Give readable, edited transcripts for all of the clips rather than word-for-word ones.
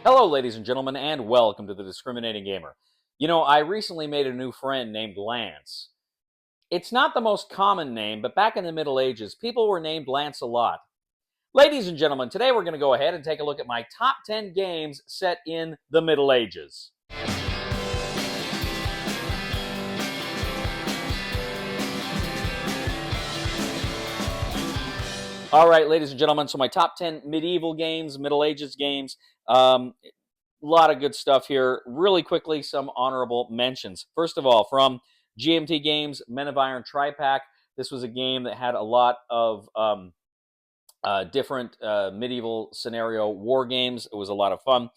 Hello, ladies and gentlemen, and welcome to the Discriminating Gamer. You know, I recently made a new friend named Lance. It's not the most common name, but back in the Middle Ages, people were named Lance a lot. Ladies and gentlemen, today we're going to go ahead and take a look at my top 10 games set in the Middle Ages. All right, ladies and gentlemen, so my top 10 medieval games, Middle Ages games. A lot of good stuff here. Really quickly, some honorable mentions. First of all, from GMT Games, Men of Iron Tri-Pack. This was a game that had a lot of different medieval scenario war games. It was a lot of fun.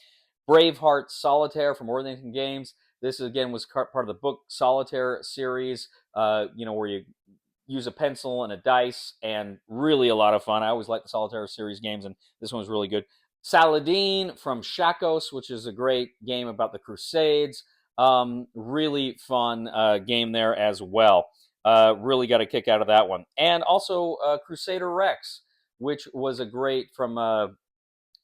Braveheart Solitaire from Worthington Games. This again was part of the book Solitaire series. Where you use a pencil and a dice, and really a lot of fun. I always like the Solitaire series games, and this one was really good. Saladin from Shakos, which is a great game about the Crusades. Really fun game there as well. Really got a kick out of that one. And also Crusader Rex, which was a great from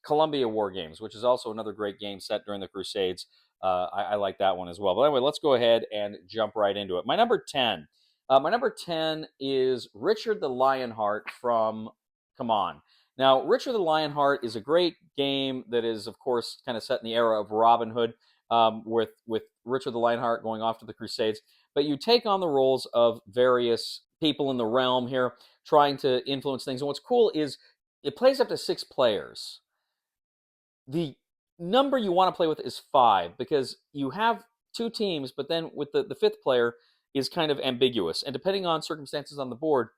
Columbia War Games, which is also another great game set during the Crusades. I like that one as well. But anyway, let's go ahead and jump right into it. My number 10. My number 10 is Richard the Lionheart from Come On. Now, Richard the Lionheart is a great game that is, of course, kind of set in the era of Robin Hood, with Richard the Lionheart going off to the Crusades. But you take on the roles of various people in the realm here, trying to influence things. And what's cool is it plays up to 6 players. The number you want to play with is 5, because you have 2 teams, but then with the 5th player is kind of ambiguous. And depending on circumstances on the board,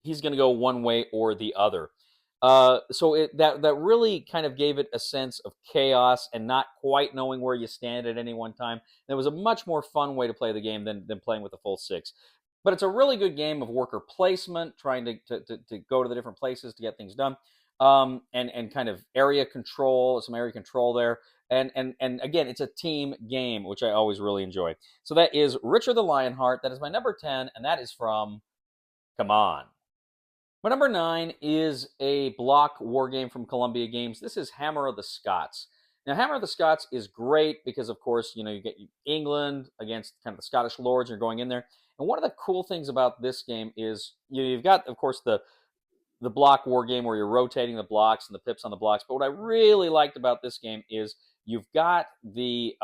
he's going to go one way or the other. That really kind of gave it a sense of chaos and not quite knowing where you stand at any one time. And it was a much more fun way to play the game than playing with the full 6. But it's a really good game of worker placement, trying to go to the different places to get things done. And kind of area control, some area control there. And again, it's a team game, which I always really enjoy. So that is Richard the Lionheart. That is my number 10, and that is from Come On. My number 9 is a block war game from Columbia Games. This is Hammer of the Scots. Now, Hammer of the Scots is great because, of course, you get England against kind of the Scottish lords, and you're going in there. And one of the cool things about this game is you've got, of course, the block war game where you're rotating the blocks and the pips on the blocks. But what I really liked about this game is you've got the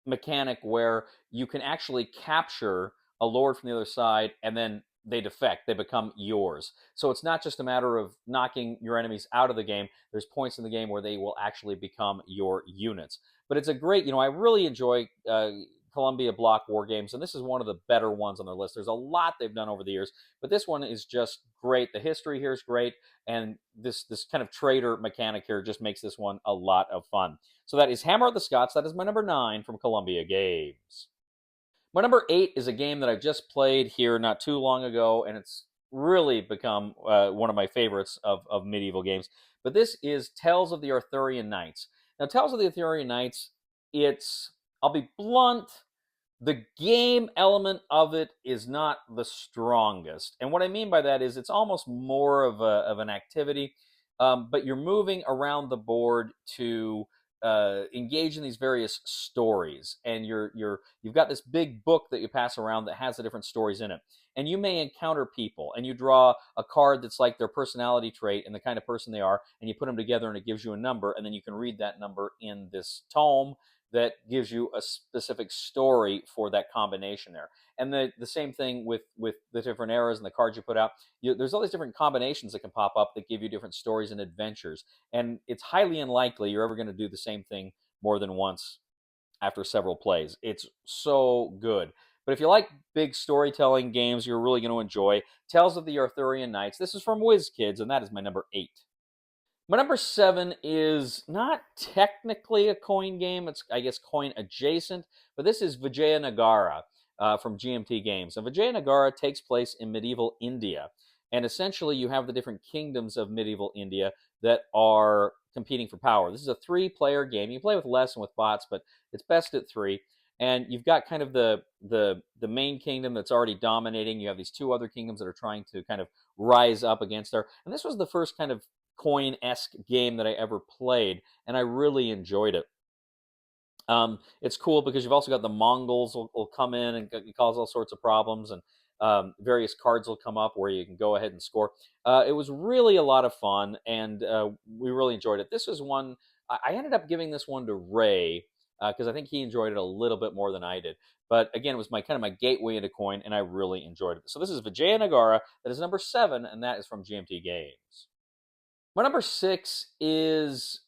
mechanic where you can actually capture a lord from the other side, and then they defect. They become yours. So it's not just a matter of knocking your enemies out of the game. There's points in the game where they will actually become your units. But it's a great, I really enjoy Columbia block war games, and this is one of the better ones on their list. There's a lot they've done over the years, but this one is just great. The history here is great, and this kind of trader mechanic here just makes this one a lot of fun. So that is Hammer of the Scots. That is my number 9 from Columbia Games. My number 8 is a game that I just played here not too long ago, and it's really become one of my favorites of medieval games. But this is Tales of the Arthurian Knights. Now, Tales of the Arthurian Knights, I'll be blunt, the game element of it is not the strongest. And what I mean by that is it's almost more of an activity, but you're moving around the board to engage in these various stories, and you've got this big book that you pass around that has the different stories in it, and you may encounter people, and you draw a card that's like their personality trait and the kind of person they are, and you put them together, and it gives you a number, and then you can read that number in this tome that gives you a specific story for that combination there. And the same thing with the different eras and the cards you put out. There's all these different combinations that can pop up that give you different stories and adventures. And it's highly unlikely you're ever going to do the same thing more than once after several plays. It's so good. But if you like big storytelling games, you're really going to enjoy Tales of the Arthurian Knights. This is from WizKids, and that is my number 8. My number 7 is not technically a coin game. It's, I guess, coin adjacent, but this is Vijayanagara from GMT Games. And Vijayanagara takes place in medieval India. And essentially, you have the different kingdoms of medieval India that are competing for power. This is a 3-player game. You play with less and with bots, but it's best at 3. And you've got kind of the main kingdom that's already dominating. You have these 2 other kingdoms that are trying to kind of rise up against her. And this was the first kind of coin-esque game that I ever played, and I really enjoyed it. It's cool because you've also got the Mongols will come in and cause all sorts of problems, and various cards will come up where you can go ahead and score. It was really a lot of fun, and we really enjoyed it. This was one I ended up giving this one to Ray because I think he enjoyed it a little bit more than I did. But again, it was my kind of my gateway into coin, and I really enjoyed it. So this is Vijayanagara. That is number 7, and that is from GMT Games. My number 6 is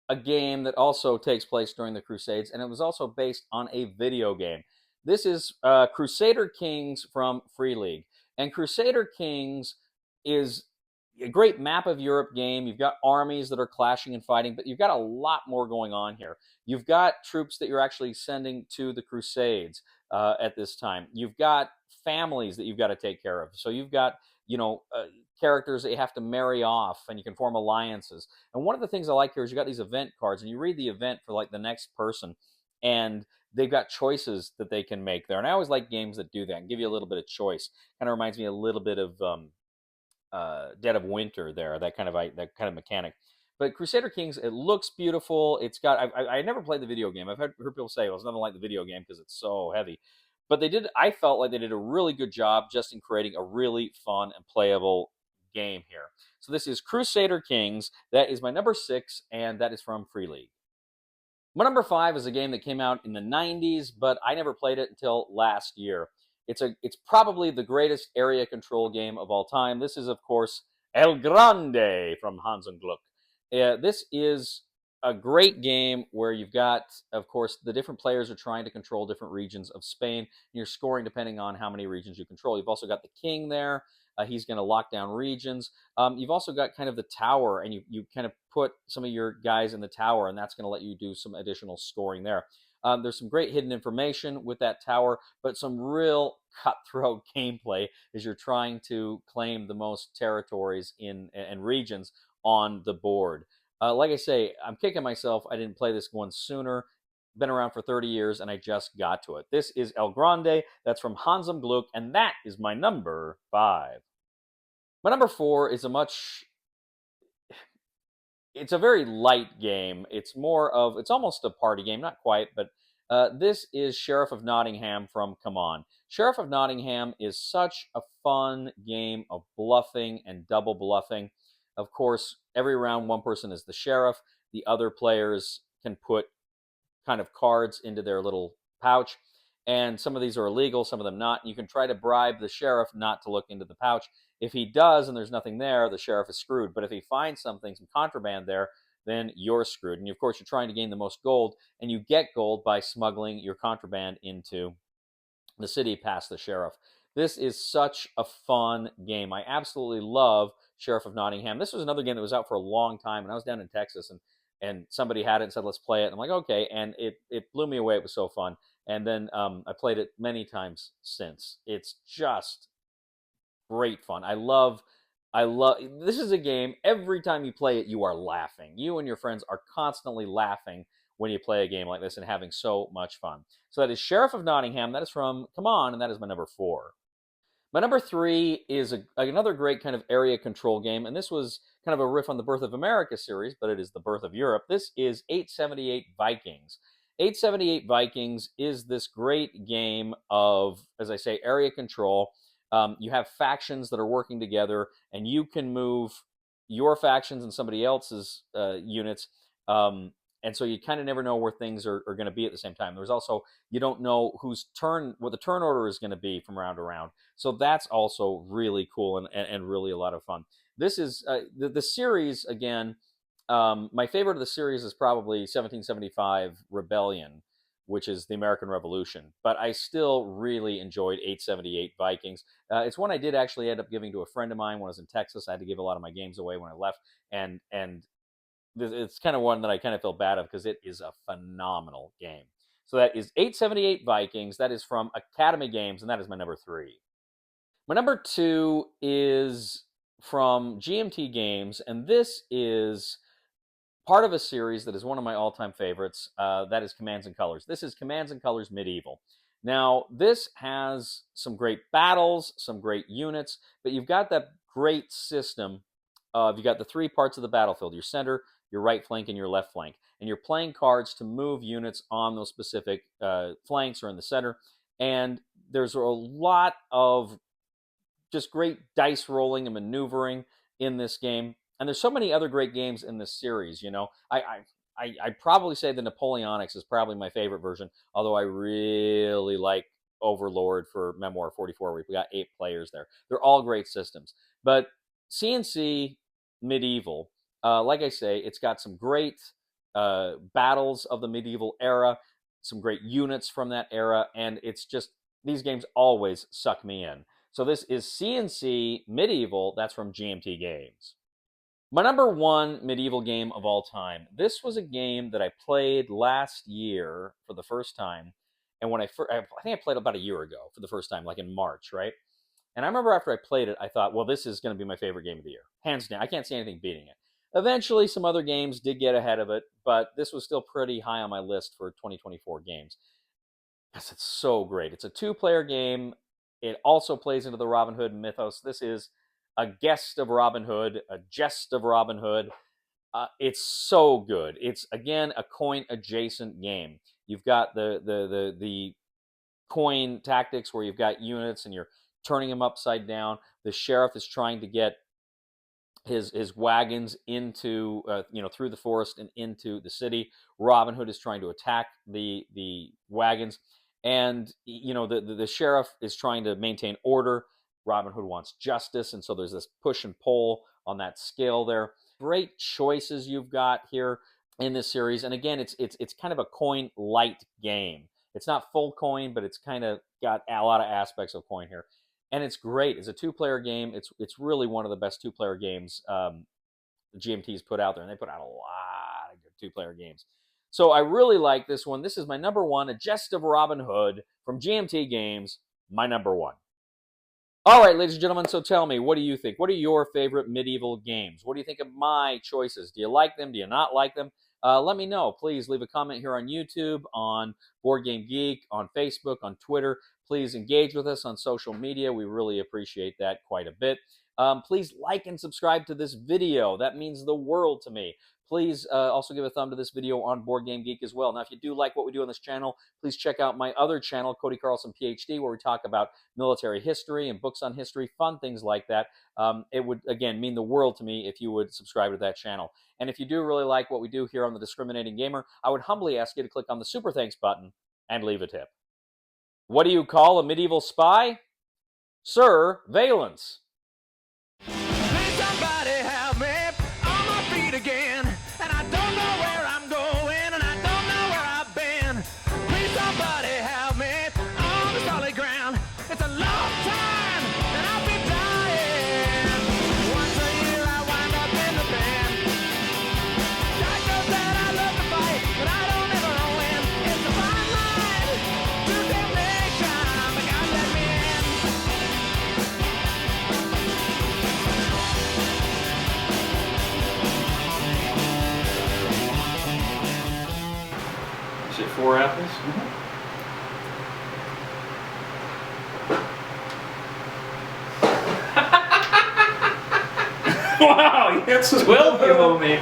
a game that also takes place during the Crusades, and it was also based on a video game. This is Crusader Kings from Free League. And Crusader Kings is a great map of Europe game. You've got armies that are clashing and fighting, but you've got a lot more going on here. You've got troops that you're actually sending to the Crusades at this time. You've got families that you've got to take care of. So you've got, you know, characters that you have to marry off, and you can form alliances. And one of the things I like here is you got these event cards, and you read the event for like the next person, and they've got choices that they can make there. And I always like games that do that and give you a little bit of choice. Kind of reminds me a little bit of Dead of Winter there, that kind of mechanic. But Crusader Kings, it looks beautiful. It's got I never played the video game. I've heard people say, well, it's nothing like the video game because it's so heavy. But I felt like they did a really good job just in creating a really fun and playable game here. So this is Crusader Kings. That is my number 6, and that is from Free League. My number 5 is a game that came out in the 90s, but I never played it until last year. It's probably the greatest area control game of all time. This is, of course, El Grande from Hans and Gluck. This is a great game where you've got, of course, the different players are trying to control different regions of Spain. And you're scoring depending on how many regions you control. You've also got the king there. He's going to lock down regions. You've also got kind of the tower, and you kind of put some of your guys in the tower, and that's going to let you do some additional scoring there. There's some great hidden information with that tower, but some real cutthroat gameplay as you're trying to claim the most territories and regions on the board. Like I say, I'm kicking myself I didn't play this one sooner. Been around for 30 years, and I just got to it. This is El Grande. That's from Hans im Glück, and that is my number 5. My number 4 is it's a very light game. It's almost a party game, not quite, but this is Sheriff of Nottingham from Come On. Sheriff of Nottingham is such a fun game of bluffing and double bluffing. Of course, every round one person is the sheriff. The other players can put kind of cards into their little pouch, and some of these are illegal, some of them not. You can try to bribe the sheriff not to look into the pouch. If he does and there's nothing there, the sheriff is screwed. But if he finds something, some contraband there, then you're screwed. And of course, you're trying to gain the most gold, and you get gold by smuggling your contraband into the city past the sheriff. This is such a fun game. I absolutely love Sheriff of Nottingham. This was another game that was out for a long time, and I was down in Texas, and somebody had it and said, let's play it. And I'm like, okay. And it blew me away. It was so fun. And then I played it many times since. It's just great fun. This is a game, every time you play it, you are laughing. You and your friends are constantly laughing when you play a game like this and having so much fun. So that is Sheriff of Nottingham. That is from Come On, and that is my number 4. My number 3 is another great kind of area control game, and this was kind of a riff on the Birth of America series, but it is the Birth of Europe. This is 878 Vikings. 878 Vikings is this great game of, as I say, area control. You have factions that are working together, and you can move your factions and somebody else's units. And so you kind of never know where things are going to be at the same time. There's also, you don't know what the turn order is going to be from round to round. So that's also really cool and really a lot of fun. This is the series, again, my favorite of the series is probably 1775 Rebellion, which is the American Revolution. But I still really enjoyed 878 Vikings. It's one I did actually end up giving to a friend of mine when I was in Texas. I had to give a lot of my games away when I left. And it's kind of one that I kind of feel bad of because it is a phenomenal game. So that is 878 Vikings. That is from Academy Games, and that is my number 3. My number 2 is from GMT Games, and this is part of a series that is one of my all-time favorites. That is Commands and Colors. This is Commands and Colors Medieval. Now, this has some great battles, some great units, but you've got that great system you got the three parts of the battlefield: your center, your right flank, and your left flank. And you're playing cards to move units on those specific flanks or in the center. And there's a lot of just great dice rolling and maneuvering in this game. And there's so many other great games in this series. I probably say the Napoleonics is probably my favorite version, although I really like Overlord for Memoir 44. We've got 8 players there. They're all great systems. But CNC Medieval, like I say, it's got some great battles of the medieval era, some great units from that era, and it's just, these games always suck me in. So this is CNC Medieval. That's from GMT Games. My number 1 medieval game of all time. This was a game that I played last year for the first time. And when I think I played about a year ago for the first time, like in March, right? And I remember after I played it, I thought, well, this is going to be my favorite game of the year. Hands down. I can't see anything beating it. Eventually, some other games did get ahead of it, but this was still pretty high on my list for 2024 games. Because it's so great. It's a 2-player game. It also plays into the Robin Hood mythos. This is a Gest of Robin Hood, a Gest of Robin Hood. It's so good. It's, again, a coin-adjacent game. You've got the coin tactics where you've got units and you're turning them upside down. The sheriff is trying to get his wagons into through the forest and into the city. Robin Hood is trying to attack the wagons, and the sheriff is trying to maintain order. Robin Hood wants justice, and so there's this push and pull on that scale there. Great choices you've got here in this series, and again, it's kind of a coin light game. It's not full coin, but it's kind of got a lot of aspects of coin here. And it's great. It's a 2-player game. It's really one of the best 2-player games GMT's put out there, and they put out a lot of good 2-player games. So I really like this one. This is my number 1, A Gest of Robin Hood from GMT Games, my number 1. All right, ladies and gentlemen, so tell me, what do you think? What are your favorite medieval games? What do you think of my choices? Do you like them? Do you not like them? Let me know. Please leave a comment here on YouTube, on Board Game Geek, on Facebook, on Twitter. Please engage with us on social media. We really appreciate that quite a bit. Please like and subscribe to this video. That means the world to me. Please also give a thumb to this video on Board Game Geek as well. Now, if you do like what we do on this channel, please check out my other channel, Cody Carlson, PhD, where we talk about military history and books on history, fun things like that. It would, again, mean the world to me if you would subscribe to that channel. And if you do really like what we do here on The Discriminating Gamer, I would humbly ask you to click on the Super Thanks button and leave a tip. What do you call a medieval spy? Sir Valence. Please somebody help me on my feet again, and I don't know where I'm going, and I don't know where I've been. Please somebody help me on the solid ground. It's a long time, and I'll be dying. Once a year I wind up in the band. God knows that I love to fight, but I don't ever win. It's a fine line to damnation, but God let me in. Is it 4 apples? Wow, that's 12 you owe me.